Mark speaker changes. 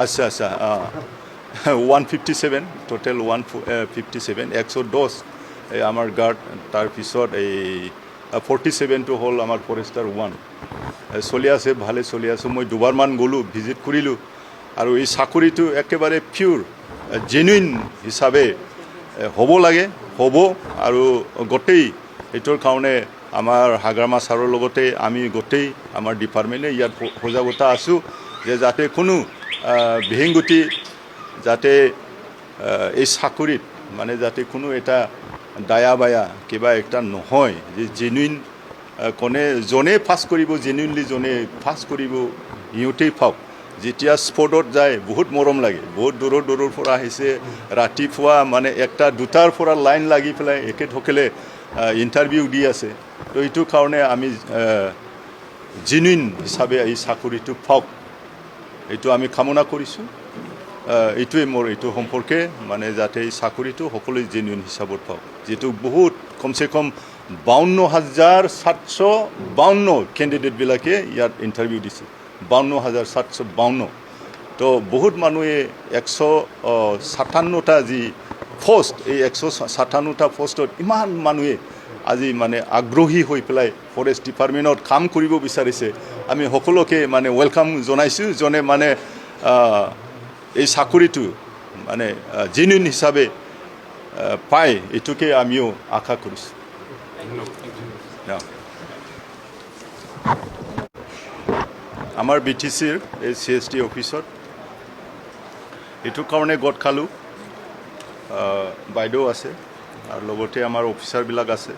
Speaker 1: আচ্ছা আচ্ছা 157 টোটেল 157 110 এই আমাৰ গাৰ্ড তাৰপিছত এই 47টো হ'ল আমাৰ ফৰেষ্টাৰ 1 চলি আছে ভালে চলি আছে মই দুবাৰমান গ'লোঁ ভিজিট কৰিলোঁ আৰু এই চাকৰিটো একেবাৰে পিয়ৰ জেনুইন হিচাপে হ'ব লাগে হ'ব আৰু গোটেই এইটোৰ কাৰণে আমাৰ হাগ্ৰামা ছাৰৰ লগতে আমি গোটেই আমাৰ ডিপাৰ্টমেণ্টে ইয়াত সজাগতা আছোঁ যে যাতে কোনো বিহিংগতি যাতে এই চাকৰিত মানে যাতে কোনো এটা দায়া বায়া কিবা একটা নহয় যে জেনুইন জনে পাছ কৰিব জেনুইনলি জনে পাছ কৰিব সিহঁতেই পাওক যেতিয়া স্পৰ্টত যায় বহুত মৰম লাগে বহুত দূৰৰ পৰা আহিছে ৰাতিপুৱা মানে একটা দুটাৰ পৰা লাইন লাগি পেলাই একেসকলে ইণ্টাৰভিউ দি আছে তো এইটো কাৰণে আমি জেনুইন হিচাপে এই চাকৰিটো পাওক এইটো আমি কামনা কৰিছোঁ এইটোৱে মোৰ এইটো সম্পৰ্কে মানে যাতে এই চাকৰিটো সকলোৱে জেনুইন হিচাপত পাওক যিটো বহুত কমচে কম 52,752 কেণ্ডিডেটবিলাকে ইয়াত ইণ্টাৰভিউ দিছে 52,752 তো বহুত মানুহে 157টা যি পোষ্ট এই 157টা পোষ্টত ইমান মানুহে আজি মানে আগ্ৰহী হৈ পেলাই ফৰেষ্ট ডিপাৰ্টমেণ্টত কাম কৰিব বিচাৰিছে আমি সকলোকে মানে ৱেলকাম জনাইছোঁ জনে মানে এই চাকৰিটো মানে জেনুইন হিচাপে পায় এইটোকে আমিও আশা কৰিছোঁ আমাৰ BTCৰ এই CST অফিচত এইটো কাৰণে গোট খালোঁ বাইদেউ আছে আৰু লগতে আমাৰ অফিচাৰবিলাক আছে